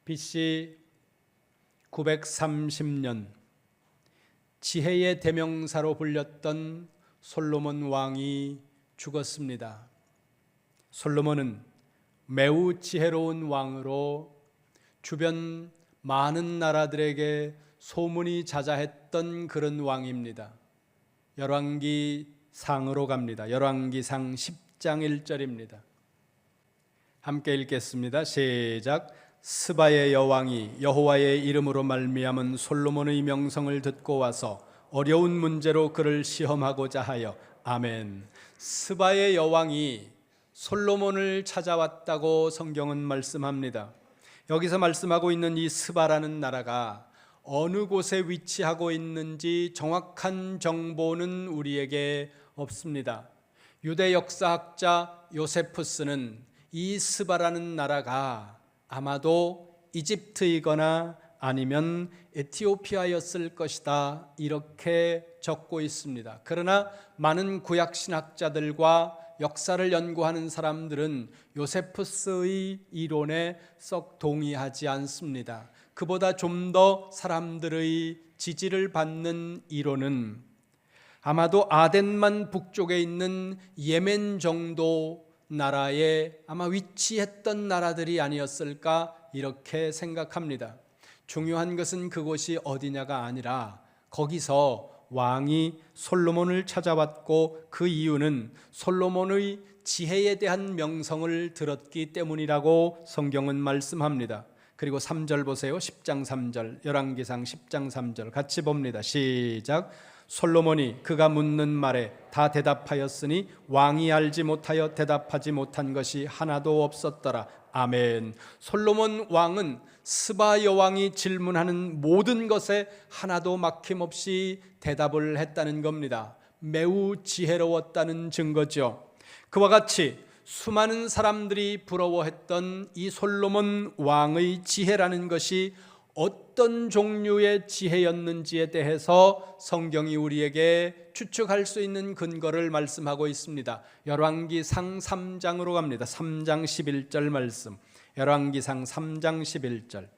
BC 930년 지혜의 대명사로 불렸던 솔로몬 왕이 죽었습니다. 솔로몬은 매우 지혜로운 왕으로 주변 많은 나라들에게 소문이 자자했던 그런 왕입니다. 열왕기상으로 갑니다. 열왕기상 10장 1절입니다. 함께 읽겠습니다. 시작. 스바의 여왕이 여호와의 이름으로 말미암은 솔로몬의 명성을 듣고 와서 어려운 문제로 그를 시험하고자 하여. 아멘. 스바의 여왕이 솔로몬을 찾아왔다고 성경은 말씀합니다. 여기서 말씀하고 있는 이 스바라는 나라가 어느 곳에 위치하고 있는지 정확한 정보는 우리에게 없습니다. 유대 역사학자 요세푸스는 이 스바라는 나라가 아마도 이집트이거나 아니면 에티오피아였을 것이다, 이렇게 적고 있습니다. 그러나 많은 구약신학자들과 역사를 연구하는 사람들은 요세푸스의 이론에 썩 동의하지 않습니다. 그보다 좀 더 사람들의 지지를 받는 이론은 아마도 아덴만 북쪽에 있는 예멘 정도 나라에 아마 위치했던 나라들이 아니었을까, 이렇게 생각합니다. 중요한 것은 그곳이 어디냐가 아니라 거기서 왕이 솔로몬을 찾아왔고 그 이유는 솔로몬의 지혜에 대한 명성을 들었기 때문이라고 성경은 말씀합니다. 그리고 3절 보세요. 10장 3절, 열왕기상 10장 3절 같이 봅니다. 시작. 솔로몬이 그가 묻는 말에 다 대답하였으니 왕이 알지 못하여 대답하지 못한 것이 하나도 없었더라. 아멘. 솔로몬 왕은 스바 여왕이 질문하는 모든 것에 하나도 막힘없이 대답을 했다는 겁니다. 매우 지혜로웠다는 증거죠. 그와 같이 수많은 사람들이 부러워했던 이 솔로몬 왕의 지혜라는 것이 어떤 종류의 지혜였는지에 대해서 성경이 우리에게 추측할 수 있는 근거를 말씀하고 있습니다. 열왕기상 3장으로 갑니다. 3장 11절 말씀. 열왕기상 3장 11절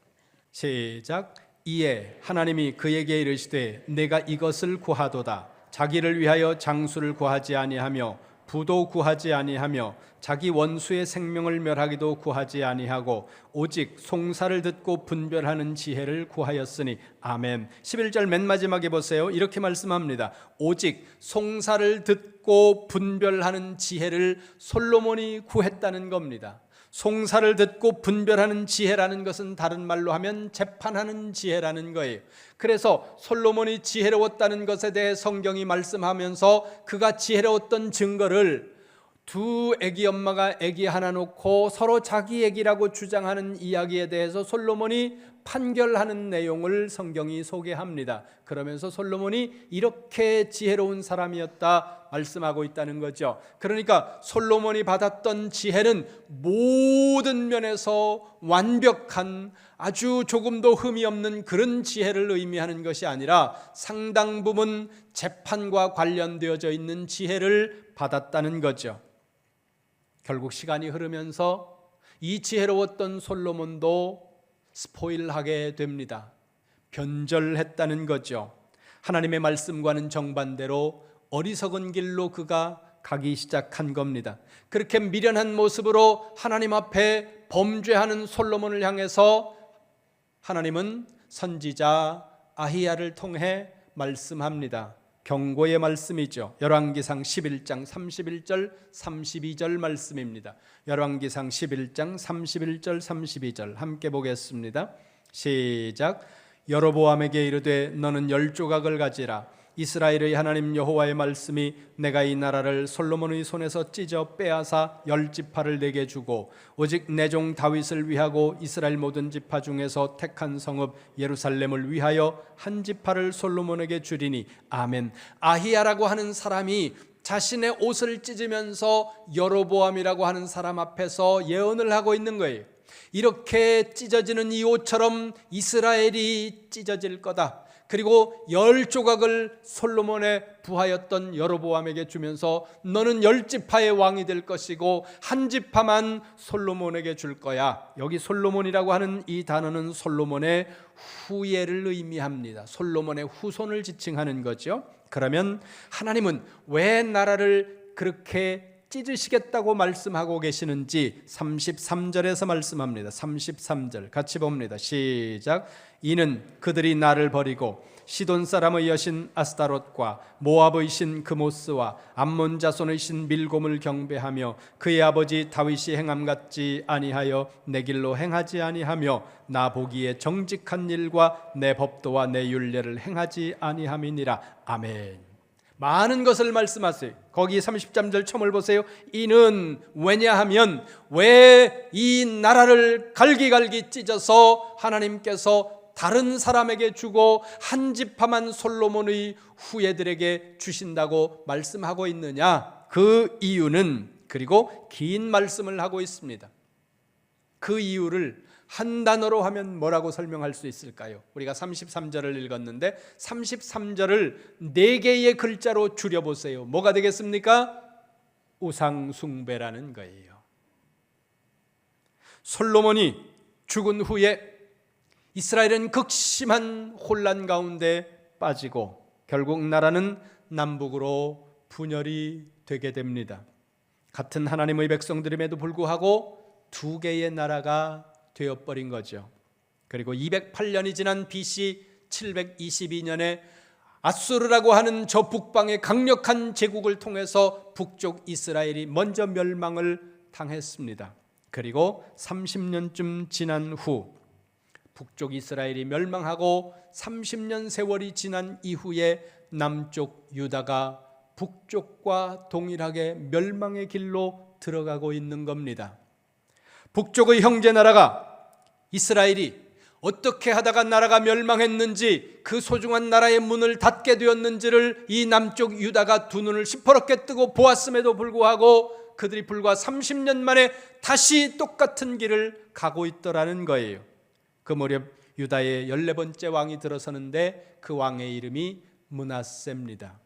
시작. 이에 하나님이 그에게 이르시되 내가 이것을 구하도다. 자기를 위하여 장수를 구하지 아니하며 부도 구하지 아니하며 자기 원수의 생명을 멸하기도 구하지 아니하고 오직 송사를 듣고 분별하는 지혜를 구하였으니. 아멘. 11절 맨 마지막에 보세요. 이렇게 말씀합니다. 오직 송사를 듣고 분별하는 지혜를 솔로몬이 구했다는 겁니다. 송사를 듣고 분별하는 지혜라는 것은 다른 말로 하면 재판하는 지혜라는 거예요. 그래서 솔로몬이 지혜로웠다는 것에 대해 성경이 말씀하면서 그가 지혜로웠던 증거를 두 애기 엄마가 애기 하나 놓고 서로 자기 애기라고 주장하는 이야기에 대해서 솔로몬이 판결하는 내용을 성경이 소개합니다. 그러면서 솔로몬이 이렇게 지혜로운 사람이었다 말씀하고 있다는 거죠. 그러니까 솔로몬이 받았던 지혜는 모든 면에서 완벽한, 아주 조금도 흠이 없는 그런 지혜를 의미하는 것이 아니라 상당 부분 재판과 관련되어져 있는 지혜를 받았다는 거죠. 결국 시간이 흐르면서 이 지혜로웠던 솔로몬도 스포일하게 됩니다. 변절했다는 거죠. 하나님의 말씀과는 정반대로 어리석은 길로 그가 가기 시작한 겁니다. 그렇게 미련한 모습으로 하나님 앞에 범죄하는 솔로몬을 향해서 하나님은 선지자 아히야를 통해 말씀합니다. 경고의 말씀이죠. 열왕기상 11장 31절 32절 말씀입니다. 열왕기상 11장 31절 32절 함께 보겠습니다. 시작. 여로보암에게 이르되 너는 10조각을 가지라. 이스라엘의 하나님 여호와의 말씀이 내가 이 나라를 솔로몬의 손에서 찢어 빼앗아 10지파를 내게 주고 오직 내 종 다윗을 위하고 이스라엘 모든 지파 중에서 택한 성읍 예루살렘을 위하여 한 지파를 솔로몬에게 주리니. 아멘. 아히야라고 하는 사람이 자신의 옷을 찢으면서 여로보암이라고 하는 사람 앞에서 예언을 하고 있는 거예요. 이렇게 찢어지는 이 옷처럼 이스라엘이 찢어질 거다. 그리고 10조각을 솔로몬의 부하였던 여로보암에게 주면서 너는 10지파의 왕이 될 것이고 한 지파만 솔로몬에게 줄 거야. 여기 솔로몬이라고 하는 이 단어는 솔로몬의 후예를 의미합니다. 솔로몬의 후손을 지칭하는 거죠. 그러면 하나님은 왜 나라를 그렇게 찢으시겠다고 말씀하고 계시는지 33절에서 말씀합니다. 33절 같이 봅니다. 시작. 이는 그들이 나를 버리고 시돈 사람의 여신 아스타롯과 모압의 신 그모스와 암몬 자손의 신 밀곰을 경배하며 그의 아버지 다윗이 행함 같지 아니하여 내 길로 행하지 아니하며 나 보기에 정직한 일과 내 법도와 내 율례를 행하지 아니함이니라. 아멘. 많은 것을 말씀하세요. 거기 33절 첨을 보세요. 이는 왜냐하면 왜 이 나라를 갈기갈기 찢어서 하나님께서 다른 사람에게 주고 한 지파만 솔로몬의 후예들에게 주신다고 말씀하고 있느냐? 그 이유는, 그리고 긴 말씀을 하고 있습니다. 그 이유를 한 단어로 하면 뭐라고 설명할 수 있을까요? 우리가 33절을 읽었는데 33절을 4개의 글자로 줄여보세요. 뭐가 되겠습니까? 우상숭배라는 거예요. 솔로몬이 죽은 후에 이스라엘은 극심한 혼란 가운데 빠지고 결국 나라는 남북으로 분열이 되게 됩니다. 같은 하나님의 백성들임에도 불구하고 2개의 나라가 되어버린 거죠. 그리고 208년이 지난 BC 722년에 아수르라고 하는 저 북방의 강력한 제국을 통해서 북쪽 이스라엘이 먼저 멸망을 당했습니다. 그리고 30년쯤 지난 후 북쪽 이스라엘이 멸망하고 30년 세월이 지난 이후에 남쪽 유다가 북쪽과 동일하게 멸망의 길로 들어가고 있는 겁니다. 북쪽의 형제 나라가 이스라엘이 어떻게 하다가 나라가 멸망했는지, 그 소중한 나라의 문을 닫게 되었는지를 이 남쪽 유다가 두 눈을 시퍼렇게 뜨고 보았음에도 불구하고 그들이 불과 30년 만에 다시 똑같은 길을 가고 있더라는 거예요. 그 무렵 유다의 14번째 왕이 들어서는데 그 왕의 이름이 므낫세입니다.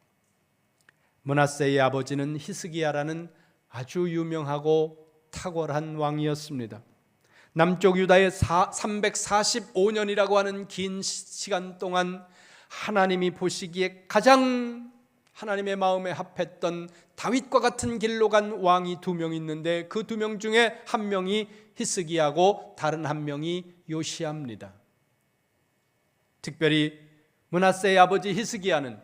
므낫세의 아버지는 히스기야라는 아주 유명하고 탁월한 왕이었습니다. 남쪽 유다의 345년이라고 하는 긴 시간 동안 하나님이 보시기에 가장 하나님의 마음에 합했던 다윗과 같은 길로 간 왕이 2명 있는데 그 2명 중에 한 명이 히스기야고 다른 한 명이 요시야입니다. 특별히 므낫세의 아버지 히스기야는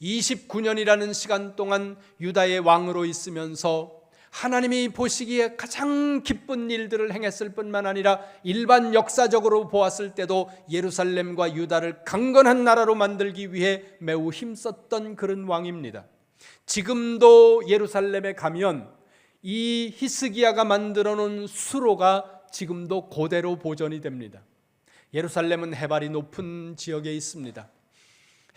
29년이라는 시간 동안 유다의 왕으로 있으면서 하나님이 보시기에 가장 기쁜 일들을 행했을 뿐만 아니라 일반 역사적으로 보았을 때도 예루살렘과 유다를 강건한 나라로 만들기 위해 매우 힘썼던 그런 왕입니다. 지금도 예루살렘에 가면 이 히스기야가 만들어 놓은 수로가 지금도 그대로 보존이 됩니다. 예루살렘은 해발이 높은 지역에 있습니다.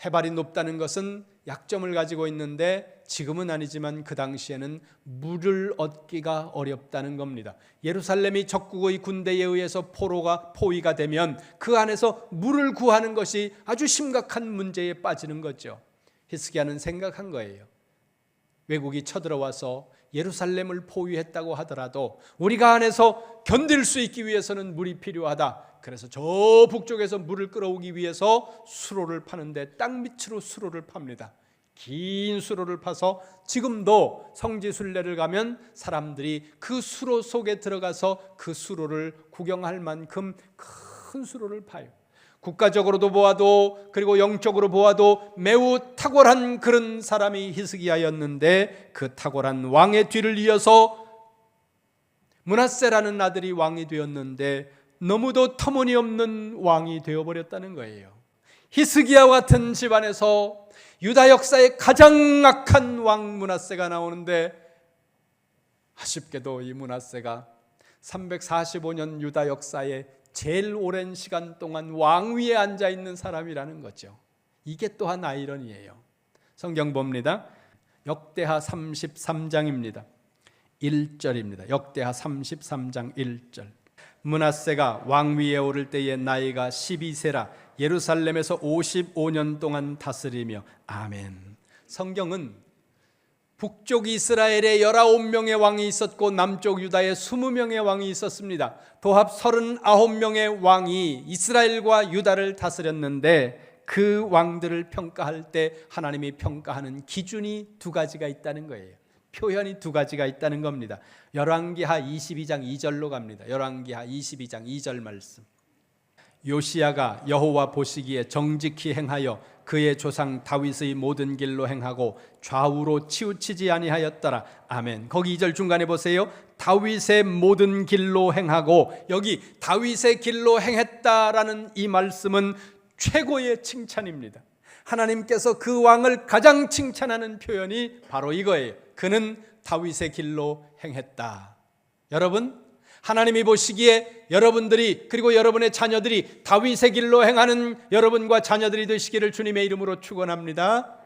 해발이 높다는 것은 약점을 가지고 있는데 지금은 아니지만 그 당시에는 물을 얻기가 어렵다는 겁니다. 예루살렘이 적국의 군대에 의해서 포위가 되면 그 안에서 물을 구하는 것이 아주 심각한 문제에 빠지는 거죠. 히스기야는 생각한 거예요. 외국이 쳐들어와서 예루살렘을 포위했다고 하더라도 우리가 안에서 견딜 수 있기 위해서는 물이 필요하다. 그래서 저 북쪽에서 물을 끌어오기 위해서 수로를 파는데 땅 밑으로 수로를 팝니다. 긴 수로를 파서 지금도 성지순례를 가면 사람들이 그 수로 속에 들어가서 그 수로를 구경할 만큼 큰 수로를 파요. 국가적으로도 보아도 그리고 영적으로 보아도 매우 탁월한 그런 사람이 히스기야였는데 그 탁월한 왕의 뒤를 이어서 므낫세라는 아들이 왕이 되었는데 너무도 터무니없는 왕이 되어버렸다는 거예요. 히스기야와 같은 집안에서 유다 역사의 가장 악한 왕 므낫세가 나오는데 아쉽게도 이 므낫세가 345년 유다 역사의 제일 오랜 시간 동안 왕위에 앉아있는 사람이라는 거죠. 이게 또한 아이러니예요. 성경 봅니다. 역대하 33장입니다. 1절입니다. 역대하 33장 1절. 므낫세가 왕위에 오를 때의 나이가 12세라 예루살렘에서 55년 동안 다스리며. 아멘. 성경은 북쪽 이스라엘에 19명의 왕이 있었고 남쪽 유다에 20명의 왕이 있었습니다. 도합 39명의 왕이 이스라엘과 유다를 다스렸는데 그 왕들을 평가할 때 하나님이 평가하는 기준이 두 가지가 있다는 거예요. 표현이 두 가지가 있다는 겁니다. 열왕기하 22장 2절로 갑니다. 열왕기하 22장 2절 말씀. 요시야가 여호와 보시기에 정직히 행하여 그의 조상 다윗의 모든 길로 행하고 좌우로 치우치지 아니하였더라. 아멘. 거기 2절 중간에 보세요. 다윗의 모든 길로 행하고, 여기 다윗의 길로 행했다라는 이 말씀은 최고의 칭찬입니다. 하나님께서 그 왕을 가장 칭찬하는 표현이 바로 이거예요. 그는 다윗의 길로 행했다. 여러분, 하나님이 보시기에 여러분들이, 그리고 여러분의 자녀들이 다윗의 길로 행하는 여러분과 자녀들이 되시기를 주님의 이름으로 축원합니다.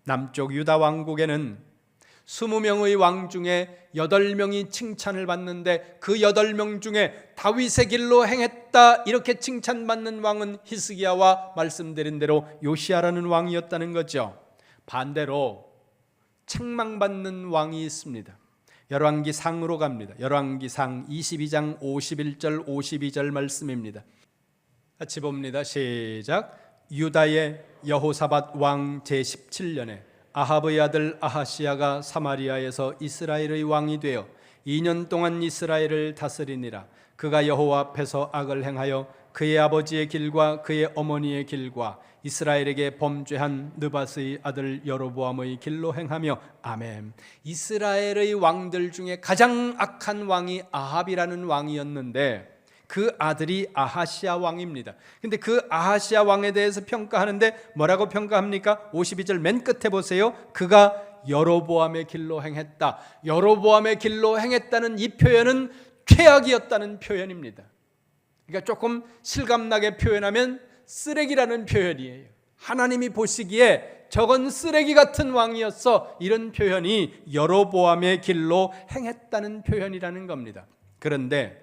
남쪽 유다 왕국에는 20명의 왕 중에 8명이 칭찬을 받는데 그 8명 중에 다윗의 길로 행했다 이렇게 칭찬받는 왕은 히스기야와 말씀드린 대로 요시야라는 왕이었다는 거죠. 반대로 책망받는 왕이 있습니다. 열왕기상으로 갑니다. 열왕기상 22장 51절 52절 말씀입니다. 같이 봅니다. 시작. 유다의 여호사밧 왕 제17년에 아합의 아들 아하시야가 사마리아에서 이스라엘의 왕이 되어 2년 동안 이스라엘을 다스리니라. 그가 여호와 앞에서 악을 행하여 그의 아버지의 길과 그의 어머니의 길과 이스라엘에게 범죄한 느밧의 아들 여로보암의 길로 행하며. 아멘. 이스라엘의 왕들 중에 가장 악한 왕이 아합이라는 왕이었는데 그 아들이 아하시야 왕입니다. 근데 그 아하시야 왕에 대해서 평가하는데 뭐라고 평가합니까? 52절 맨 끝에 보세요. 그가 여로보암의 길로 행했다. 여로보암의 길로 행했다는 이 표현은 최악이었다는 표현입니다. 그러니까 조금 실감나게 표현하면 쓰레기라는 표현이에요. 하나님이 보시기에 저건 쓰레기 같은 왕이었어, 이런 표현이 여로보암의 길로 행했다는 표현이라는 겁니다. 그런데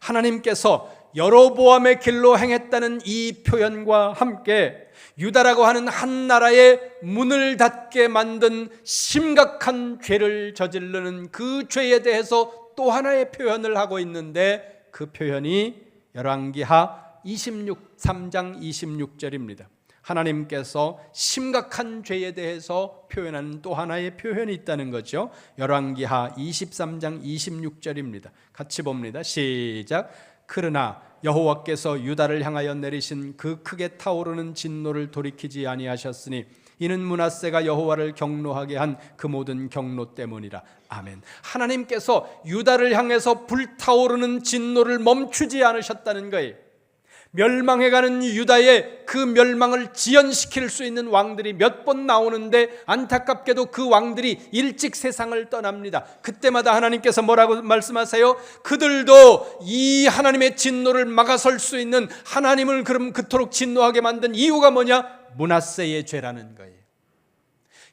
하나님께서 여로보암의 길로 행했다는 이 표현과 함께 유다라고 하는 한 나라의 문을 닫게 만든 심각한 죄를 저지르는 그 죄에 대해서 또 하나의 표현을 하고 있는데 그 표현이 열왕기하 3장 26절입니다. 하나님께서 심각한 죄에 대해서 표현하는 또 하나의 표현이 있다는 거죠. 열왕기하 23장 26절입니다. 같이 봅니다. 시작. 그러나 여호와께서 유다를 향하여 내리신 그 크게 타오르는 진노를 돌이키지 아니하셨으니 이는 므낫세가 여호와를 경노하게 한 그 모든 경노 때문이라. 아멘. 하나님께서 유다를 향해서 불타오르는 진노를 멈추지 않으셨다는 거예요. 멸망해가는 유다의 그 멸망을 지연시킬 수 있는 왕들이 몇 번 나오는데 안타깝게도 그 왕들이 일찍 세상을 떠납니다. 그때마다 하나님께서 뭐라고 말씀하세요? 그들도 이 하나님의 진노를 막아설 수 있는, 하나님을 그럼 그토록 진노하게 만든 이유가 뭐냐? 므낫세의 죄라는 거예요.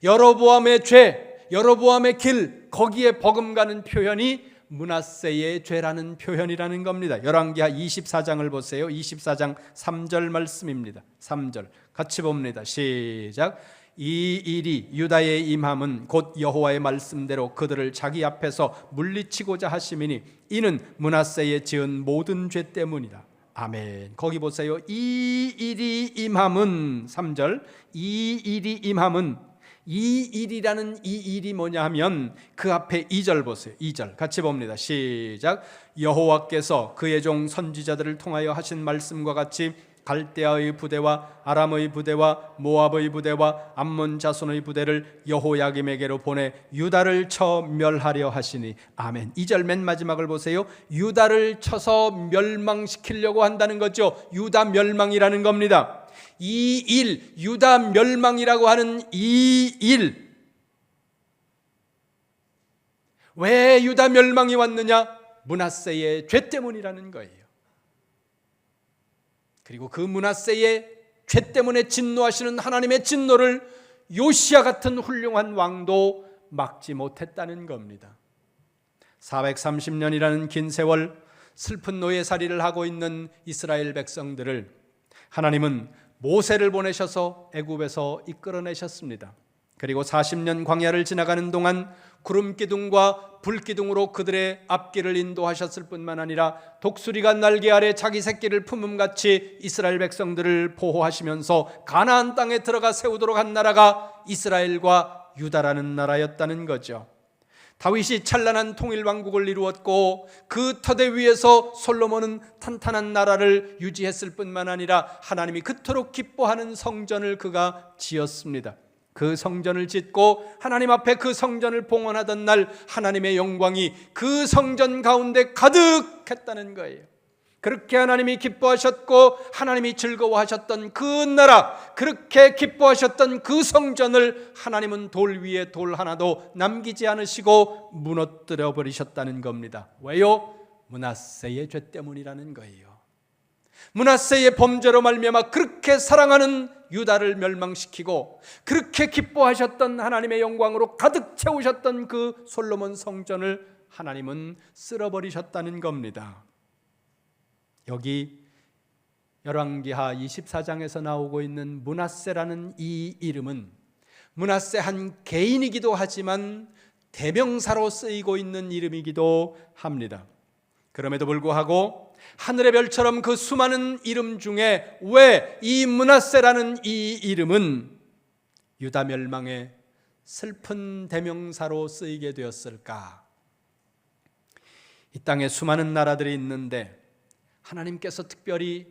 여로보암의 죄, 여로보암의 길, 거기에 버금가는 표현이 므낫세의 죄라는 표현이라는 겁니다. 열왕기하 24장을 보세요. 24장 3절 말씀입니다. 3절 같이 봅니다. 시작. 이 일이 유다에 임함은 곧 여호와의 말씀대로 그들을 자기 앞에서 물리치고자 하심이니 이는 므낫세의 지은 모든 죄 때문이라. 아멘. 거기 보세요. 이 일이 임함은 3절. 이 일이 임함은, 이 일이라는 이 일이 뭐냐 하면 그 앞에 2절 보세요. 2절 같이 봅니다. 시작. 여호와께서 그의 종 선지자들을 통하여 하신 말씀과 같이 갈대아의 부대와 아람의 부대와 모압의 부대와 암몬 자손의 부대를 여호야김에게로 보내 유다를 쳐 멸하려 하시니. 아멘. 2절 맨 마지막을 보세요. 유다를 쳐서 멸망시키려고 한다는 거죠. 유다 멸망이라는 겁니다. 이 일, 유다 멸망이라고 하는 이 일, 왜 유다 멸망이 왔느냐? 므낫세의 죄 때문이라는 거예요. 그리고 그 므낫세의 죄 때문에 진노하시는 하나님의 진노를 요시야 같은 훌륭한 왕도 막지 못했다는 겁니다. 430년이라는 긴 세월, 슬픈 노예살이를 하고 있는 이스라엘 백성들을 하나님은 모세를 보내셔서 애굽에서 이끌어내셨습니다. 그리고 40년 광야를 지나가는 동안 구름기둥과 불기둥으로 그들의 앞길을 인도하셨을 뿐만 아니라 독수리가 날개 아래 자기 새끼를 품음같이 이스라엘 백성들을 보호하시면서 가나안 땅에 들어가 세우도록 한 나라가 이스라엘과 유다라는 나라였다는 거죠. 다윗이 찬란한 통일왕국을 이루었고 그 터대 위에서 솔로몬은 탄탄한 나라를 유지했을 뿐만 아니라 하나님이 그토록 기뻐하는 성전을 그가 지었습니다. 그 성전을 짓고 하나님 앞에 그 성전을 봉헌하던 날 하나님의 영광이 그 성전 가운데 가득했다는 거예요. 그렇게 하나님이 기뻐하셨고 하나님이 즐거워하셨던 그 나라, 그렇게 기뻐하셨던 그 성전을 하나님은 돌 위에 돌 하나도 남기지 않으시고 무너뜨려 버리셨다는 겁니다. 왜요? 므낫세의 죄 때문이라는 거예요. 므낫세의 범죄로 말미암아 그렇게 사랑하는 유다를 멸망시키고 그렇게 기뻐하셨던 하나님의 영광으로 가득 채우셨던 그 솔로몬 성전을 하나님은 쓸어버리셨다는 겁니다. 여기 열왕기하 24장에서 나오고 있는 므낫세라는 이 이름은 므낫세 한 개인이기도 하지만 대명사로 쓰이고 있는 이름이기도 합니다. 그럼에도 불구하고 하늘의 별처럼 그 수많은 이름 중에 왜 이 므낫세라는 이 이름은 유다 멸망의 슬픈 대명사로 쓰이게 되었을까? 이 땅에 수많은 나라들이 있는데 하나님께서 특별히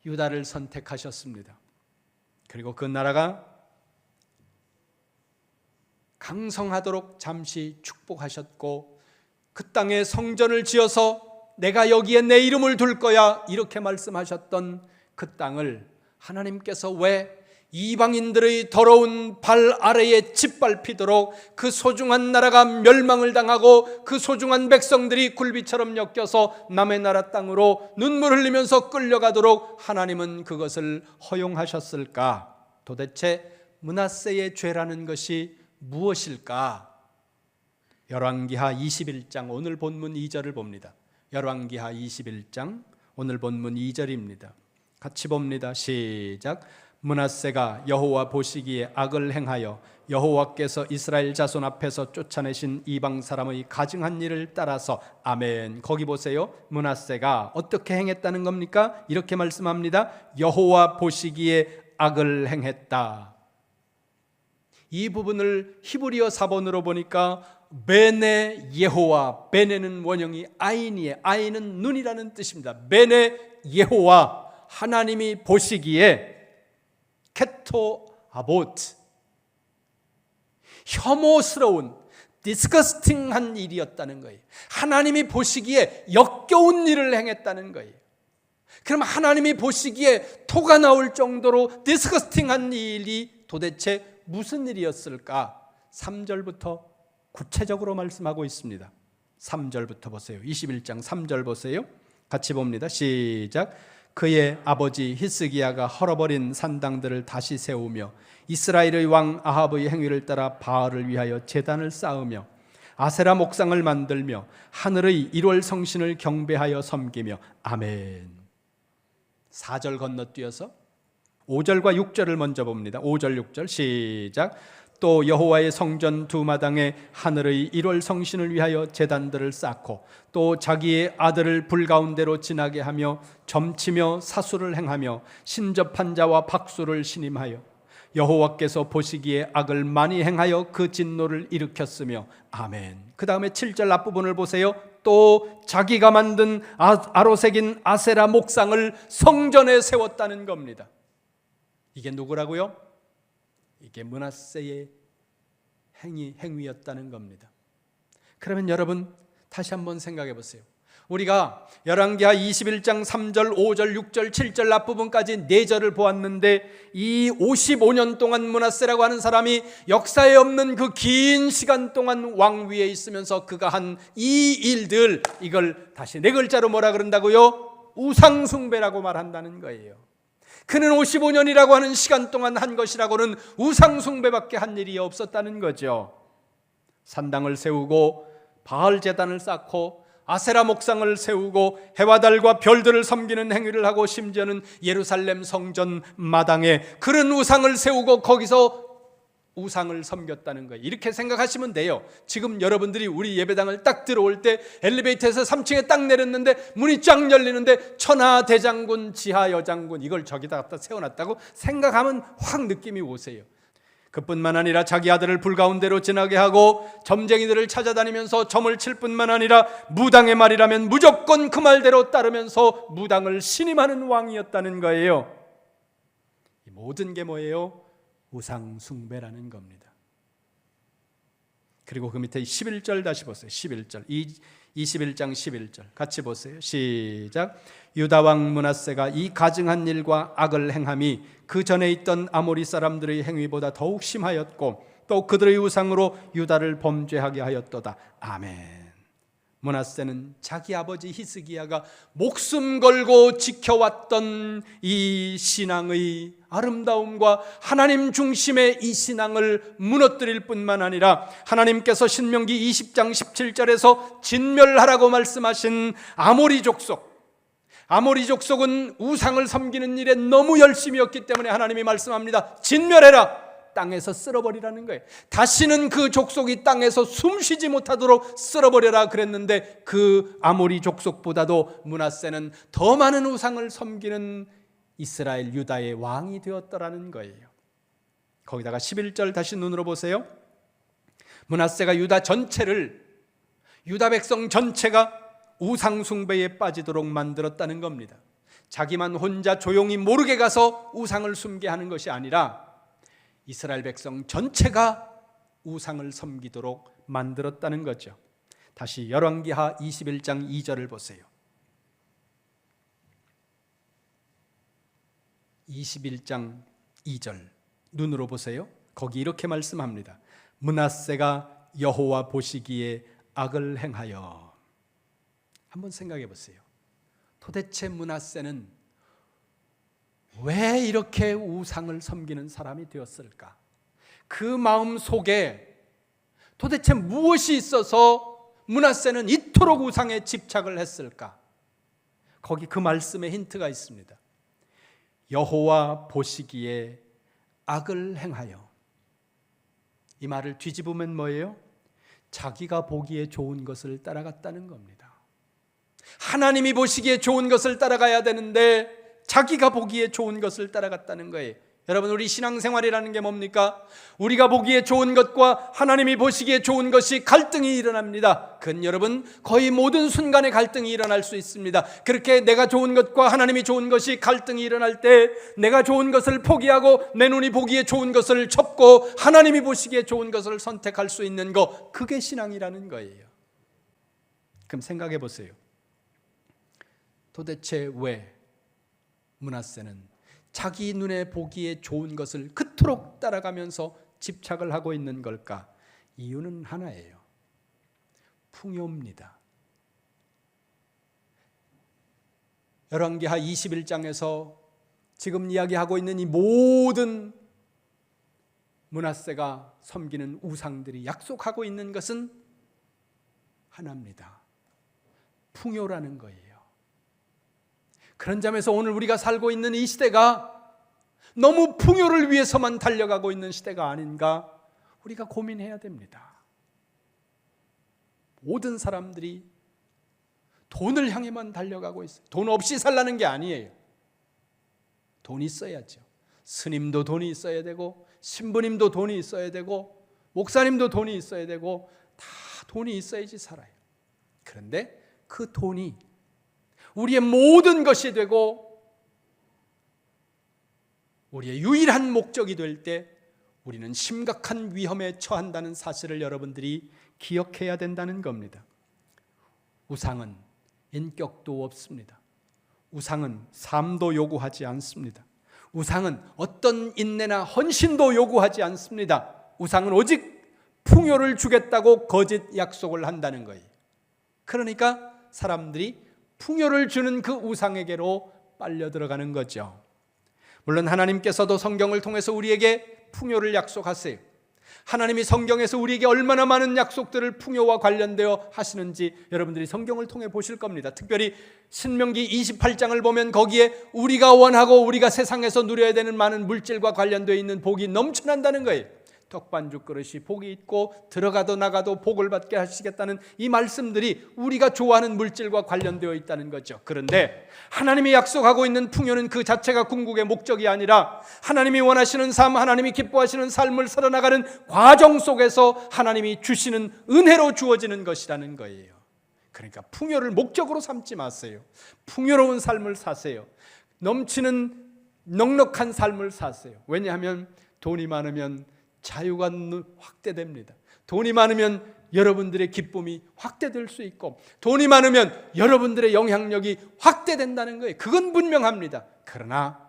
유다를 선택하셨습니다. 그리고 그 나라가 강성하도록 잠시 축복하셨고 그 땅에 성전을 지어서 내가 여기에 내 이름을 둘 거야 이렇게 말씀하셨던 그 땅을 하나님께서 왜 이방인들의 더러운 발 아래에 짓밟히도록 그 소중한 나라가 멸망을 당하고 그 소중한 백성들이 굴비처럼 엮여서 남의 나라 땅으로 눈물 흘리면서 끌려가도록 하나님은 그것을 허용하셨을까? 도대체 므낫세의 죄라는 것이 무엇일까? 열왕기하 21장 오늘 본문 2절을 봅니다. 열왕기하 21장 오늘 본문 2절입니다. 같이 봅니다. 시작. 므낫세가 여호와 보시기에 악을 행하여 여호와께서 이스라엘 자손 앞에서 쫓아내신 이방 사람의 가증한 일을 따라서 아멘. 거기 보세요. 므낫세가 어떻게 행했다는 겁니까? 이렇게 말씀합니다. 여호와 보시기에 악을 행했다. 이 부분을 히브리어 사본으로 보니까 베네 예호와, 베네는 원형이 아인이에요. 아인은 눈이라는 뜻입니다. 베네 예호와, 하나님이 보시기에 케토 아보트, 혐오스러운 디스커스팅한 일이었다는 거예요. 하나님이 보시기에 역겨운 일을 행했다는 거예요. 그럼 하나님이 보시기에 토가 나올 정도로 디스커스팅한 일이 도대체 무슨 일이었을까? 3절부터 구체적으로 말씀하고 있습니다. 3절부터 보세요. 21장 3절 보세요. 같이 봅니다. 시작. 그의 아버지 히스기야가 헐어버린 산당들을 다시 세우며 이스라엘의 왕 아합의 행위를 따라 바알을 위하여 제단을 쌓으며 아세라 목상을 만들며 하늘의 1월 성신을 경배하여 섬기며 아멘. 4절 건너뛰어서 5절과 6절을 먼저 봅니다. 5절 6절 시작. 또 여호와의 성전 두 마당에 하늘의 1월 성신을 위하여 제단들을 쌓고 또 자기의 아들을 불 가운데로 지나게 하며 점치며 사수를 행하며 신접한 자와 박수를 신임하여 여호와께서 보시기에 악을 많이 행하여 그 진노를 일으켰으며 아멘. 그 다음에 7절 앞부분을 보세요. 또 자기가 만든 아로색인 아세라 목상을 성전에 세웠다는 겁니다. 이게 누구라고요? 이게 므낫세의 행위였다는 겁니다. 그러면 여러분 다시 한번 생각해 보세요. 우리가 열왕기하 21장 3절, 5절, 6절, 7절 앞부분까지 4절을 보았는데 이 55년 동안 므낫세라고 하는 사람이 역사에 없는 그 긴 시간 동안 왕위에 있으면서 그가 한 이 일들, 이걸 다시 4글자로 뭐라 그런다고요? 우상숭배라고 말한다는 거예요. 그는 55년이라고 하는 시간 동안 한 것이라고는 우상숭배밖에 한 일이 없었다는 거죠. 산당을 세우고 바알 제단을 쌓고 아세라 목상을 세우고 해와 달과 별들을 섬기는 행위를 하고 심지어는 예루살렘 성전 마당에 그런 우상을 세우고 거기서 우상을 섬겼다는 거예요. 이렇게 생각하시면 돼요. 지금 여러분들이 우리 예배당을 딱 들어올 때 엘리베이터에서 3층에 딱 내렸는데 문이 쫙 열리는데 천하대장군, 지하여장군 이걸 저기다 갖다 세워놨다고 생각하면 확 느낌이 오세요. 그뿐만 아니라 자기 아들을 불 가운데로 지나게 하고 점쟁이들을 찾아다니면서 점을 칠 뿐만 아니라 무당의 말이라면 무조건 그 말대로 따르면서 무당을 신임하는 왕이었다는 거예요. 이 모든 게 뭐예요? 우상 숭배라는 겁니다. 그리고 그 밑에 11절 다시 보세요. 11절 21장 11절 같이 보세요. 시작. 유다 왕 므낫세가 이 가증한 일과 악을 행함이 그 전에 있던 아모리 사람들의 행위보다 더욱 심하였고 또 그들의 우상으로 유다를 범죄하게 하였도다. 아멘. 므낫세는 자기 아버지 히스기야가 목숨 걸고 지켜왔던 이 신앙의 아름다움과 하나님 중심의 이 신앙을 무너뜨릴 뿐만 아니라 하나님께서 신명기 20장 17절에서 진멸하라고 말씀하신 아모리 족속은 우상을 섬기는 일에 너무 열심이었기 때문에 하나님이 말씀합니다. 진멸해라. 땅에서 쓸어버리라는 거예요. 다시는 그 족속이 땅에서 숨쉬지 못하도록 쓸어버려라 그랬는데 그 아모리 족속보다도 므낫세는 더 많은 우상을 섬기는 이스라엘 유다의 왕이 되었더라는 거예요. 거기다가 11절 다시 눈으로 보세요. 므낫세가 유다 백성 전체가 우상 숭배에 빠지도록 만들었다는 겁니다. 자기만 혼자 조용히 모르게 가서 우상을 숭배하는 것이 아니라 이스라엘 백성 전체가 우상을 섬기도록 만들었다는 거죠. 다시 열왕기하 21장 2절을 보세요. 21장 2절 눈으로 보세요. 거기 이렇게 말씀합니다. 므낫세가 여호와 보시기에 악을 행하여. 한번 생각해 보세요. 도대체 므낫세는 왜 이렇게 우상을 섬기는 사람이 되었을까? 그 마음 속에 도대체 무엇이 있어서 므낫세는 이토록 우상에 집착을 했을까? 거기 그 말씀에 힌트가 있습니다. 여호와 보시기에 악을 행하여. 이 말을 뒤집으면 뭐예요? 자기가 보기에 좋은 것을 따라갔다는 겁니다. 하나님이 보시기에 좋은 것을 따라가야 되는데 자기가 보기에 좋은 것을 따라갔다는 거예요. 여러분, 우리 신앙생활이라는 게 뭡니까? 우리가 보기에 좋은 것과 하나님이 보시기에 좋은 것이 갈등이 일어납니다. 그건 여러분 거의 모든 순간에 갈등이 일어날 수 있습니다. 그렇게 내가 좋은 것과 하나님이 좋은 것이 갈등이 일어날 때 내가 좋은 것을 포기하고 내 눈이 보기에 좋은 것을 접고 하나님이 보시기에 좋은 것을 선택할 수 있는 것, 그게 신앙이라는 거예요. 그럼 생각해 보세요. 도대체 왜 므낫세는 자기 눈에 보기에 좋은 것을 그토록 따라가면서 집착을 하고 있는 걸까? 이유는 하나예요. 풍요입니다. 열왕기하 21장에서 지금 이야기하고 있는 이 모든 므낫세가 섬기는 우상들이 약속하고 있는 것은 하나입니다. 풍요라는 거예요. 그런 점에서 오늘 우리가 살고 있는 이 시대가 너무 풍요를 위해서만 달려가고 있는 시대가 아닌가 우리가 고민해야 됩니다. 모든 사람들이 돈을 향해만 달려가고 있어요. 돈 없이 살라는 게 아니에요. 돈이 있어야죠. 스님도 돈이 있어야 되고 신부님도 돈이 있어야 되고 목사님도 돈이 있어야 되고 다 돈이 있어야지 살아요. 그런데 그 돈이 우리의 모든 것이 되고 우리의 유일한 목적이 될 때 우리는 심각한 위험에 처한다는 사실을 여러분들이 기억해야 된다는 겁니다. 우상은 인격도 없습니다. 우상은 삶도 요구하지 않습니다. 우상은 어떤 인내나 헌신도 요구하지 않습니다. 우상은 오직 풍요를 주겠다고 거짓 약속을 한다는 거예요. 그러니까 사람들이 풍요를 주는 그 우상에게로 빨려 들어가는 거죠. 물론 하나님께서도 성경을 통해서 우리에게 풍요를 약속하세요. 하나님이 성경에서 우리에게 얼마나 많은 약속들을 풍요와 관련되어 하시는지 여러분들이 성경을 통해 보실 겁니다. 특별히 신명기 28장을 보면 거기에 우리가 원하고 우리가 세상에서 누려야 되는 많은 물질과 관련되어 있는 복이 넘쳐난다는 거예요. 떡반죽 그릇이 복이 있고 들어가도 나가도 복을 받게 하시겠다는 이 말씀들이 우리가 좋아하는 물질과 관련되어 있다는 거죠. 그런데 하나님이 약속하고 있는 풍요는 그 자체가 궁극의 목적이 아니라 하나님이 원하시는 삶, 하나님이 기뻐하시는 삶을 살아나가는 과정 속에서 하나님이 주시는 은혜로 주어지는 것이라는 거예요. 그러니까 풍요를 목적으로 삼지 마세요. 풍요로운 삶을 사세요. 넘치는 넉넉한 삶을 사세요. 왜냐하면 돈이 많으면 자유가 확대됩니다. 돈이 많으면 여러분들의 기쁨이 확대될 수 있고 돈이 많으면 여러분들의 영향력이 확대된다는 거예요. 그건 분명합니다. 그러나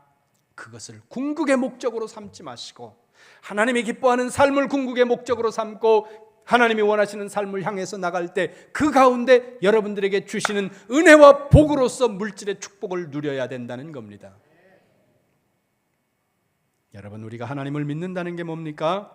그것을 궁극의 목적으로 삼지 마시고 하나님이 기뻐하는 삶을 궁극의 목적으로 삼고 하나님이 원하시는 삶을 향해서 나갈 때 그 가운데 여러분들에게 주시는 은혜와 복으로서 물질의 축복을 누려야 된다는 겁니다. 여러분, 우리가 하나님을 믿는다는 게 뭡니까?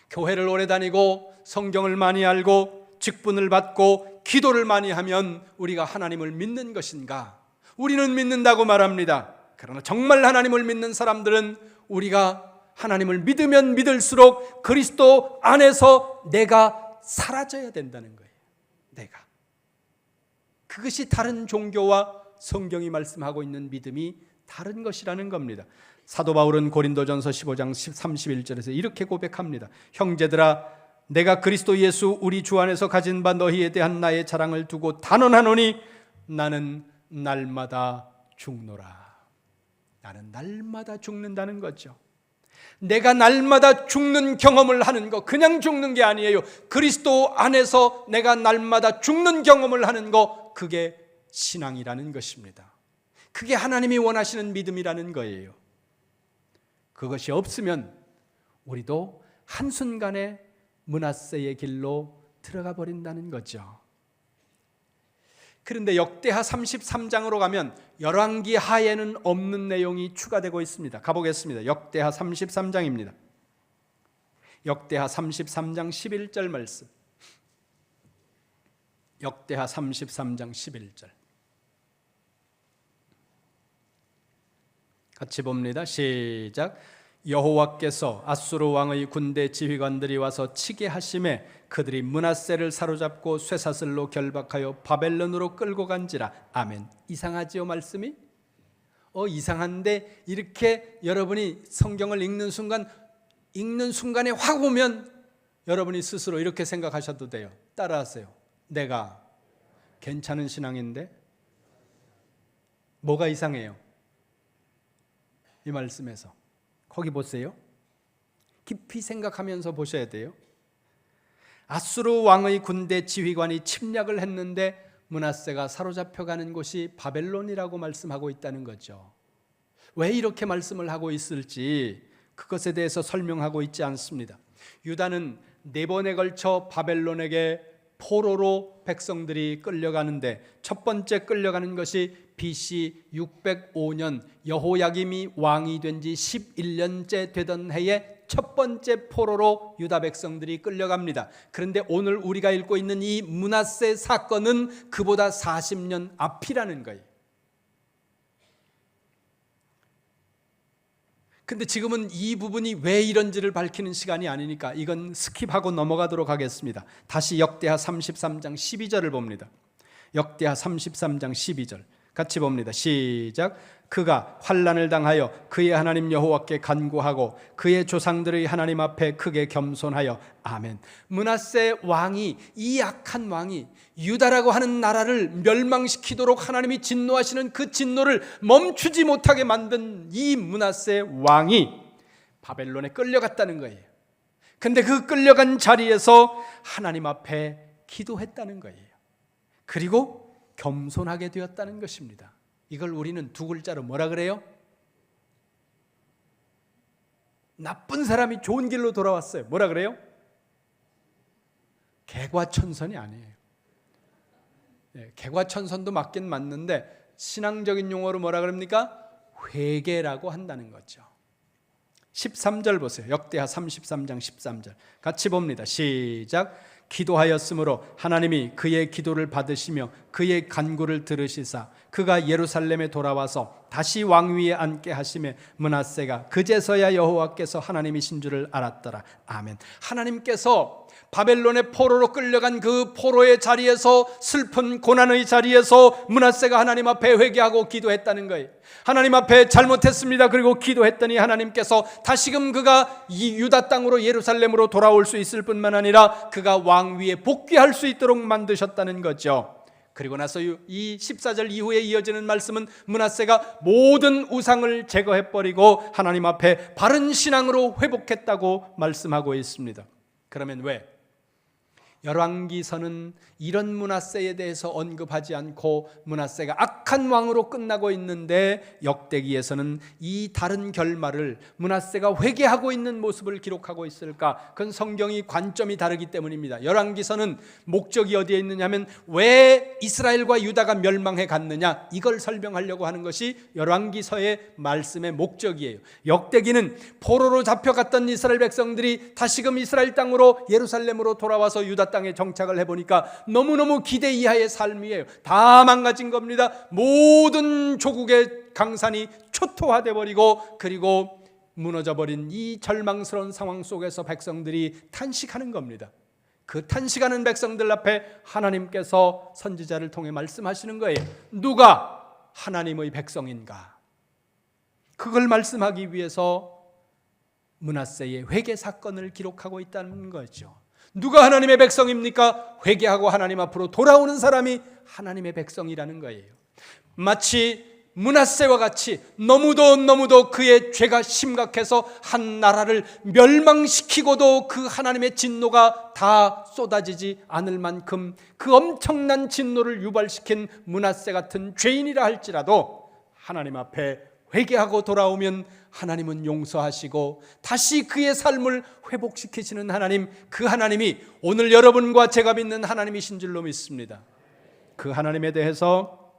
교회를 오래 다니고 성경을 많이 알고 직분을 받고 기도를 많이 하면 우리가 하나님을 믿는 것인가? 우리는 믿는다고 말합니다. 그러나 정말 하나님을 믿는 사람들은 우리가 하나님을 믿으면 믿을수록 그리스도 안에서 내가 사라져야 된다는 거예요. 내가. 그것이 다른 종교와 성경이 말씀하고 있는 믿음이 다른 것이라는 겁니다. 사도 바울은 고린도전서 15장 31절에서 이렇게 고백합니다. 형제들아, 내가 그리스도 예수 우리 주 안에서 가진 바 너희에 대한 나의 자랑을 두고 단언하노니 나는 날마다 죽노라. 나는 날마다 죽는다는 거죠. 내가 날마다 죽는 경험을 하는 거, 그냥 죽는 게 아니에요. 그리스도 안에서 내가 날마다 죽는 경험을 하는 거, 그게 신앙이라는 것입니다. 그게 하나님이 원하시는 믿음이라는 거예요. 그것이 없으면 우리도 한순간에 므낫세의 길로 들어가 버린다는 거죠. 그런데 역대하 33장으로 가면 열왕기 하에는 없는 내용이 추가되고 있습니다. 가보겠습니다. 역대하 33장입니다. 역대하 33장 11절 말씀. 역대하 33장 11절. 같이 봅니다. 시작. 여호와께서 아수르 왕의 군대 지휘관들이 와서 치게 하심에 그들이 므낫세를 사로잡고 쇠사슬로 결박하여 바벨론으로 끌고 간지라. 아멘. 이상하지요, 말씀이? 이상한데 이렇게 여러분이 성경을 읽는 순간에 확 오면 여러분이 스스로 이렇게 생각하셔도 돼요. 따라하세요. 내가 괜찮은 신앙인데 뭐가 이상해요? 이 말씀에서 거기 보세요. 깊이 생각하면서 보셔야 돼요. 아수르 왕의 군대 지휘관이 침략을 했는데 므낫세가 사로잡혀가는 곳이 바벨론이라고 말씀하고 있다는 거죠. 왜 이렇게 말씀을 하고 있을지 그것에 대해서 설명하고 있지 않습니다. 유다는 4번에 걸쳐 바벨론에게 포로로 백성들이 끌려가는데 첫 번째 끌려가는 것이 BC 605년 여호야김이 왕이 된 지 11년째 되던 해에 첫 번째 포로로 유다 백성들이 끌려갑니다. 그런데 오늘 우리가 읽고 있는 이 므낫세 사건은 그보다 40년 앞이라는 거예요. 근데 지금은 이 부분이 왜 이런지를 밝히는 시간이 아니니까 이건 스킵하고 넘어가도록 하겠습니다. 다시 역대하 33장 12절을 봅니다. 역대하 33장 12절 같이 봅니다. 시작. 그가 환난을 당하여 그의 하나님 여호와께 간구하고 그의 조상들의 하나님 앞에 크게 겸손하여 아멘. 므낫세 왕이, 이 악한 왕이 유다라고 하는 나라를 멸망시키도록 하나님이 진노하시는 그 진노를 멈추지 못하게 만든 이 므낫세 왕이 바벨론에 끌려갔다는 거예요. 근데 그 끌려간 자리에서 하나님 앞에 기도했다는 거예요. 그리고 겸손하게 되었다는 것입니다. 이걸 우리는 두 글자로 뭐라 그래요? 나쁜 사람이 좋은 길로 돌아왔어요. 뭐라 그래요? 개과천선이 아니에요. 개과천선도 맞긴 맞는데 신앙적인 용어로 뭐라 그럽니까? 회개라고 한다는 거죠. 13절 보세요. 역대하 33장 13절 같이 봅니다. 시작. 기도하였으므로 하나님이 그의 기도를 받으시며 그의 간구를 들으시사 그가 예루살렘에 돌아와서 다시 왕위에 앉게 하시매 므낫세가 그제서야 여호와께서 하나님이신 줄을 알았더라. 아멘. 하나님께서 바벨론의 포로로 끌려간 그 포로의 자리에서, 슬픈 고난의 자리에서 므낫세가 하나님 앞에 회개하고 기도했다는 거예요. 하나님 앞에 잘못했습니다. 그리고 기도했더니 하나님께서 다시금 그가 이 유다 땅으로 예루살렘으로 돌아올 수 있을 뿐만 아니라 그가 왕위에 복귀할 수 있도록 만드셨다는 거죠. 그리고 나서 이 14절 이후에 이어지는 말씀은 므낫세가 모든 우상을 제거해버리고 하나님 앞에 바른 신앙으로 회복했다고 말씀하고 있습니다. 그러면 왜 열왕기서는 이런 므낫세에 대해서 언급하지 않고 므낫세가 악한 왕으로 끝나고 있는데 역대기에서는 이 다른 결말을 므낫세가 회개하고 있는 모습을 기록하고 있을까? 그건 성경이 관점이 다르기 때문입니다. 열왕기서는 목적이 어디에 있느냐면 왜 이스라엘과 유다가 멸망해 갔느냐, 이걸 설명하려고 하는 것이 열왕기서의 말씀의 목적이에요. 역대기는 포로로 잡혀갔던 이스라엘 백성들이 다시금 이스라엘 땅으로 예루살렘으로 돌아와서 유다 땅에 정착을 해보니까 너무너무 기대 이하의 삶이에요. 다 망가진 겁니다. 모든 조국의 강산이 초토화돼 버리고 그리고 무너져버린 이 절망스러운 상황 속에서 백성들이 탄식하는 겁니다. 그 탄식하는 백성들 앞에 하나님께서 선지자를 통해 말씀하시는 거예요. 누가 하나님의 백성인가? 그걸 말씀하기 위해서 므낫세의 회개 사건을 기록하고 있다는 거죠. 누가 하나님의 백성입니까? 회개하고 하나님 앞으로 돌아오는 사람이 하나님의 백성이라는 거예요. 마치 므낫세와 같이 너무도 그의 죄가 심각해서 한 나라를 멸망시키고도 그 하나님의 진노가 다 쏟아지지 않을 만큼 그 엄청난 진노를 유발시킨 므낫세 같은 죄인이라 할지라도 하나님 앞에 회개하고 돌아오면 하나님은 용서하시고 다시 그의 삶을 회복시키시는 하나님, 그 하나님이 오늘 여러분과 제가 믿는 하나님이신 줄로 믿습니다. 그 하나님에 대해서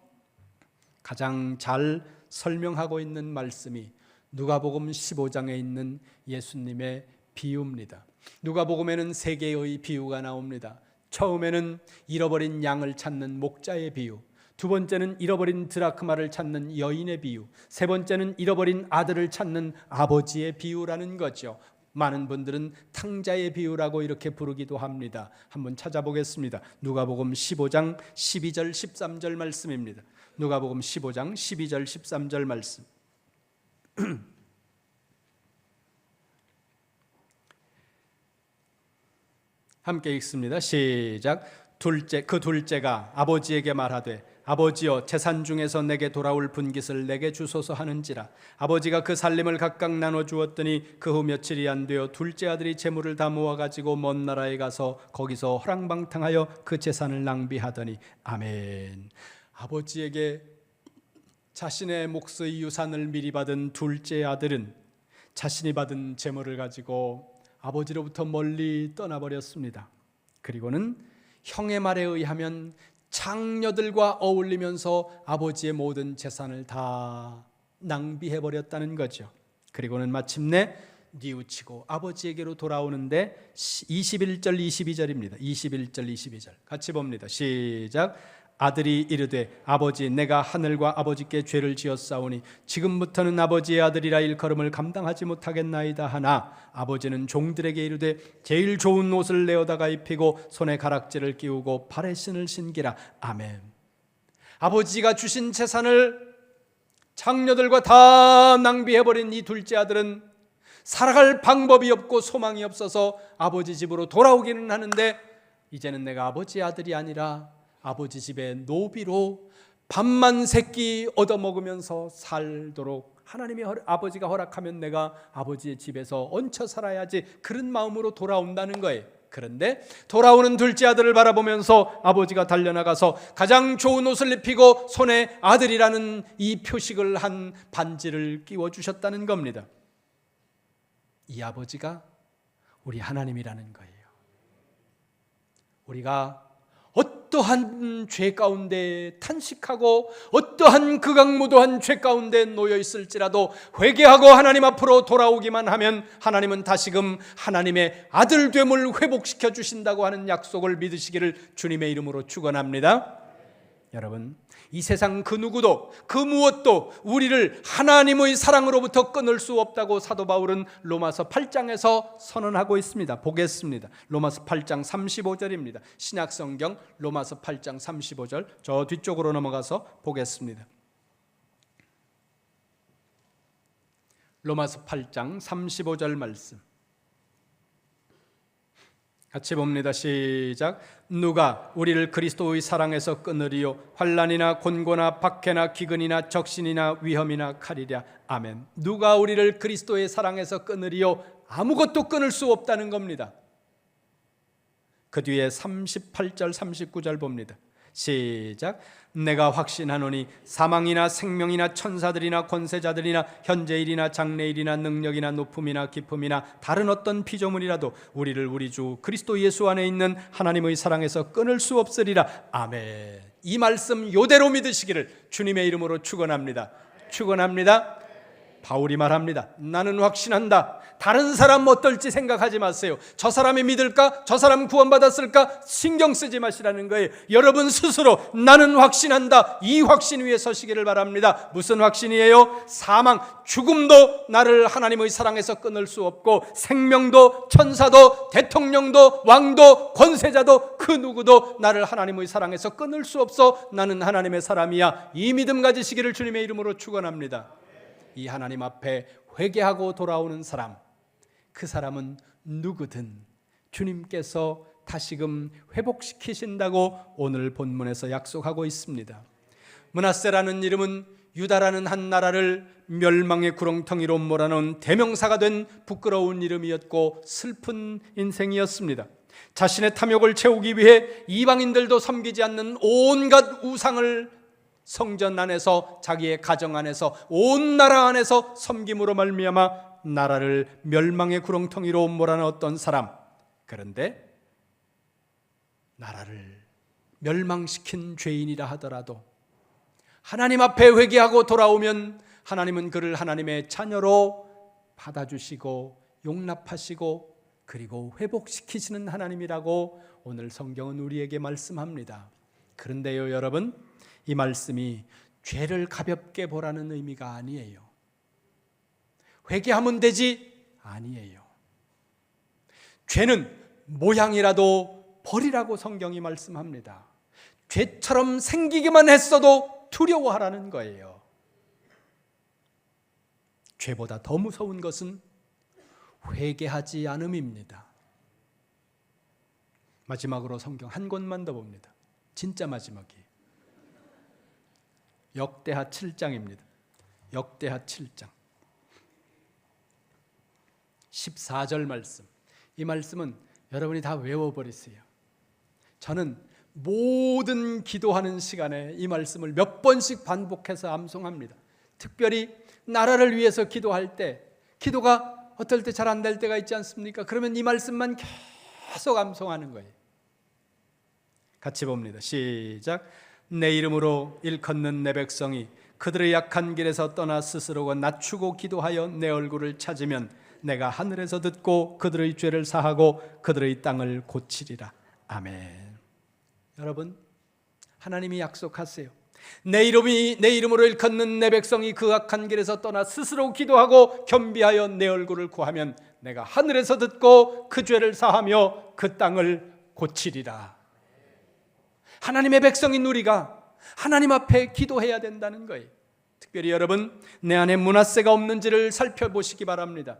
가장 잘 설명하고 있는 말씀이 누가복음 15장에 있는 예수님의 비유입니다. 누가복음에는 세 개의 비유가 나옵니다. 처음에는 잃어버린 양을 찾는 목자의 비유, 두 번째는 잃어버린 드라크마를 찾는 여인의 비유, 세 번째는 잃어버린 아들을 찾는 아버지의 비유라는 거죠. 많은 분들은 탕자의 비유라고 이렇게 부르기도 합니다. 한번 찾아보겠습니다. 누가복음 15장 12절 13절 말씀입니다. 누가복음 15장 12절 13절 말씀. 함께 읽습니다. 시작. 그 둘째가 아버지에게 말하되 아버지여 재산 중에서 내게 돌아올 분깃을 내게 주소서 하는지라. 아버지가 그 살림을 각각 나눠 주었더니 그 후 며칠이 안 되어 둘째 아들이 재물을 다 모아가지고 먼 나라에 가서 거기서 허랑방탕하여 그 재산을 낭비하더니. 아멘. 아버지에게 자신의 몫의 유산을 미리 받은 둘째 아들은 자신이 받은 재물을 가지고 아버지로부터 멀리 떠나버렸습니다. 그리고는 형의 말에 의하면 장녀들과 어울리면서 아버지의 모든 재산을 다 낭비해버렸다는 거죠. 그리고는 마침내 뉘우치고 아버지에게로 돌아오는데 21절 22절입니다. 21절 22절 같이 봅니다. 시작. 아들이 이르되 아버지 내가 하늘과 아버지께 죄를 지었사오니 지금부터는 아버지의 아들이라 일컬음을 감당하지 못하겠나이다 하나 아버지는 종들에게 이르되 제일 좋은 옷을 내어다가 입히고 손에 가락지를 끼우고 발에 신을 신기라. 아멘. 아버지가 주신 재산을 장녀들과 다 낭비해버린 이 둘째 아들은 살아갈 방법이 없고 소망이 없어서 아버지 집으로 돌아오기는 하는데 이제는 내가 아버지의 아들이 아니라 아버지 집의 노비로 밥만 세끼 얻어먹으면서 살도록 하나님이 아버지가 허락하면 내가 아버지의 집에서 얹혀 살아야지, 그런 마음으로 돌아온다는 거예요. 그런데 돌아오는 둘째 아들을 바라보면서 아버지가 달려나가서 가장 좋은 옷을 입히고 손에 아들이라는 이 표식을 한 반지를 끼워주셨다는 겁니다. 이 아버지가 우리 하나님이라는 거예요. 우리가 어떠한 죄 가운데 탄식하고 어떠한 극악무도한 죄 가운데 놓여 있을지라도 회개하고 하나님 앞으로 돌아오기만 하면 하나님은 다시금 하나님의 아들됨을 회복시켜 주신다고 하는 약속을 믿으시기를 주님의 이름으로 축원합니다. 여러분, 이 세상 그 누구도 그 무엇도 우리를 하나님의 사랑으로부터 끊을 수 없다고 사도 바울은 로마서 8장에서 선언하고 있습니다. 보겠습니다. 로마서 8장 35절입니다. 신약성경 로마서 8장 35절, 저 뒤쪽으로 넘어가서 보겠습니다. 로마서 8장 35절 말씀 같이 봅니다. 시작. 누가 우리를 그리스도의 사랑에서 끊으리요? 환난이나 곤고나 박해나 기근이나 적신이나 위험이나 칼이랴. 아멘. 누가 우리를 그리스도의 사랑에서 끊으리요? 아무것도 끊을 수 없다는 겁니다. 그 뒤에 38절 39절 봅니다. 시작. 내가 확신하노니 사망이나 생명이나 천사들이나 권세자들이나 현재일이나 장래일이나 능력이나 높음이나 깊음이나 다른 어떤 피조물이라도 우리를 우리 주 그리스도 예수 안에 있는 하나님의 사랑에서 끊을 수 없으리라. 아멘. 이 말씀 요대로 믿으시기를 주님의 이름으로 축원합니다. 축원합니다. 바울이 말합니다. 나는 확신한다. 다른 사람 어떨지 생각하지 마세요. 저 사람이 믿을까? 저 사람 구원받았을까? 신경 쓰지 마시라는 거예요. 여러분 스스로 나는 확신한다. 이 확신 위에 서시기를 바랍니다. 무슨 확신이에요? 사망, 죽음도 나를 하나님의 사랑에서 끊을 수 없고, 생명도, 천사도, 대통령도, 왕도, 권세자도 그 누구도 나를 하나님의 사랑에서 끊을 수 없어. 나는 하나님의 사람이야. 이 믿음 가지시기를 주님의 이름으로 축원합니다. 이 하나님 앞에 회개하고 돌아오는 사람, 그 사람은 누구든 주님께서 다시금 회복시키신다고 오늘 본문에서 약속하고 있습니다. 므낫세라는 이름은 유다라는 한 나라를 멸망의 구렁텅이로 몰아넣은 대명사가 된 부끄러운 이름이었고 슬픈 인생이었습니다. 자신의 탐욕을 채우기 위해 이방인들도 섬기지 않는 온갖 우상을 성전 안에서, 자기의 가정 안에서, 온 나라 안에서 섬김으로 말미암아 나라를 멸망의 구렁텅이로 몰아넣었던 사람. 그런데 나라를 멸망시킨 죄인이라 하더라도 하나님 앞에 회개하고 돌아오면 하나님은 그를 하나님의 자녀로 받아주시고 용납하시고 그리고 회복시키시는 하나님이라고 오늘 성경은 우리에게 말씀합니다. 그런데요, 여러분, 이 말씀이 죄를 가볍게 보라는 의미가 아니에요. 회개하면 되지? 아니에요. 죄는 모양이라도 버리라고 성경이 말씀합니다. 죄처럼 생기기만 했어도 두려워하라는 거예요. 죄보다 더 무서운 것은 회개하지 않음입니다. 마지막으로 성경 한 권만 더 봅니다. 진짜 마지막이에요. 역대하 7장입니다. 역대하 7장 14절 말씀. 이 말씀은 여러분이 다 외워버리세요. 저는 모든 기도하는 시간에 이 말씀을 몇 번씩 반복해서 암송합니다. 특별히 나라를 위해서 기도할 때, 기도가 어떨 때 잘 안 될 때가 있지 않습니까? 그러면 이 말씀만 계속 암송하는 거예요. 같이 봅니다. 시작. 내 이름으로 일컫는 내 백성이 그들의 약한 길에서 떠나 스스로가 낮추고 기도하여 내 얼굴을 찾으면 내가 하늘에서 듣고 그들의 죄를 사하고 그들의 땅을 고치리라. 아멘. 여러분, 하나님이 약속하세요. 내 이름으로 일컫는 내 백성이 그 악한 길에서 떠나 스스로 기도하고 겸비하여 내 얼굴을 구하면 내가 하늘에서 듣고 그 죄를 사하며 그 땅을 고치리라. 하나님의 백성인 우리가 하나님 앞에 기도해야 된다는 거예요. 특별히 여러분, 내 안에 므낫세가 없는지를 살펴보시기 바랍니다.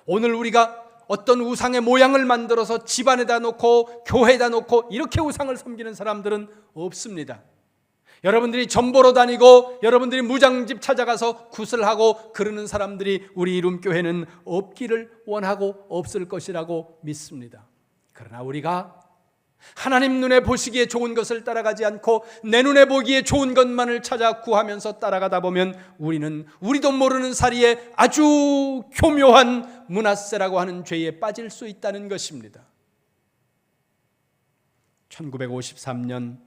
오늘 우리가 어떤 우상의 모양을 만들어서 집안에다 놓고 교회에다 놓고 이렇게 우상을 섬기는 사람들은 없습니다. 여러분들이 전보러 다니고 여러분들이 무장집 찾아가서 구슬하고 그러는 사람들이 우리 이룸교회는 없기를 원하고 없을 것이라고 믿습니다. 그러나 우리가 하나님 눈에 보시기에 좋은 것을 따라가지 않고 내 눈에 보기에 좋은 것만을 찾아 구하면서 따라가다 보면 우리도 모르는 사리에 아주 교묘한 므낫세라고 하는 죄에 빠질 수 있다는 것입니다. 1953년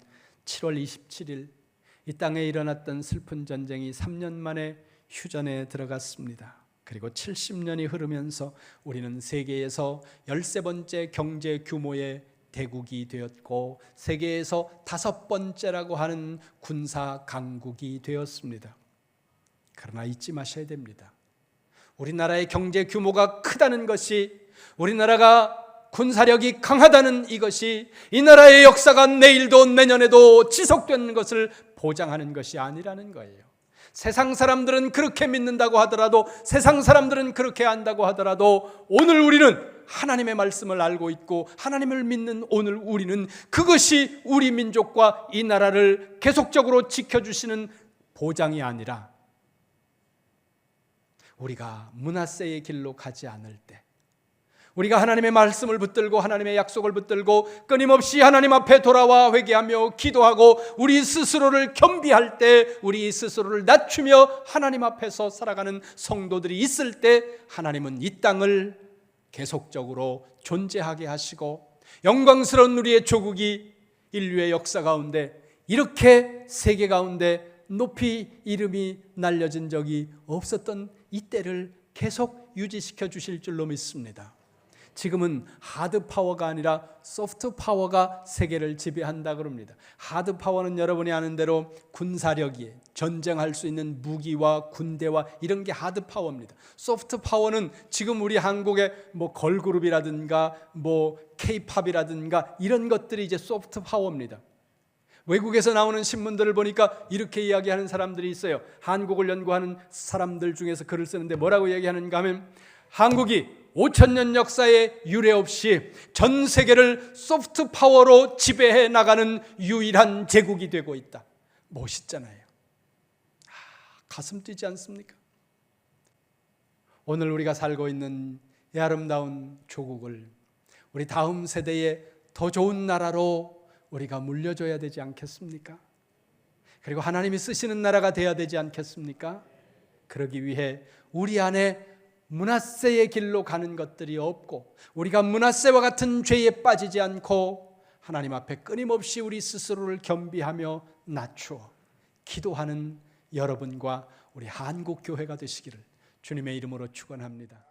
7월 27일 이 땅에 일어났던 슬픈 전쟁이 3년 만에 휴전에 들어갔습니다. 그리고 70년이 흐르면서 우리는 세계에서 13번째 경제 규모의 대국이 되었고 세계에서 5번째라고 하는 군사 강국이 되었습니다. 그러나 잊지 마셔야 됩니다. 우리나라의 경제 규모가 크다는 것이, 우리나라가 군사력이 강하다는 이것이 이 나라의 역사가 내일도 내년에도 지속되는 것을 보장하는 것이 아니라는 거예요. 세상 사람들은 그렇게 믿는다고 하더라도, 세상 사람들은 그렇게 안다고 하더라도, 오늘 우리는 하나님의 말씀을 알고 있고 하나님을 믿는 오늘 우리는 그것이 우리 민족과 이 나라를 계속적으로 지켜주시는 보장이 아니라, 우리가 므낫세의 길로 가지 않을 때, 우리가 하나님의 말씀을 붙들고 하나님의 약속을 붙들고 끊임없이 하나님 앞에 돌아와 회개하며 기도하고 우리 스스로를 겸비할 때, 우리 스스로를 낮추며 하나님 앞에서 살아가는 성도들이 있을 때, 하나님은 이 땅을 계속적으로 존재하게 하시고 영광스러운 우리의 조국이 인류의 역사 가운데 이렇게 세계 가운데 높이 이름이 날려진 적이 없었던 이 때를 계속 유지시켜 주실 줄로 믿습니다. 지금은 하드 파워가 아니라 소프트 파워가 세계를 지배한다 그럽니다. 하드 파워는 여러분이 아는 대로 군사력이, 전쟁할 수 있는 무기와 군대와 이런 게 하드 파워입니다. 소프트 파워는 지금 우리 한국의 걸그룹이라든가 K-팝이라든가 이런 것들이 이제 소프트 파워입니다. 외국에서 나오는 신문들을 보니까 이렇게 이야기하는 사람들이 있어요. 한국을 연구하는 사람들 중에서 글을 쓰는데 뭐라고 이야기하는가 하면, 한국이 5,000년 역사에 유례 없이 전 세계를 소프트 파워로 지배해 나가는 유일한 제국이 되고 있다. 멋있잖아요. 가슴 뛰지 않습니까? 오늘 우리가 살고 있는 이 아름다운 조국을 우리 다음 세대에 더 좋은 나라로 우리가 물려줘야 되지 않겠습니까? 그리고 하나님이 쓰시는 나라가 돼야 되지 않겠습니까? 그러기 위해 우리 안에 므낫세의 길로 가는 것들이 없고, 우리가 므낫세와 같은 죄에 빠지지 않고 하나님 앞에 끊임없이 우리 스스로를 겸비하며 낮추어 기도하는 여러분과 우리 한국교회가 되시기를 주님의 이름으로 축원합니다.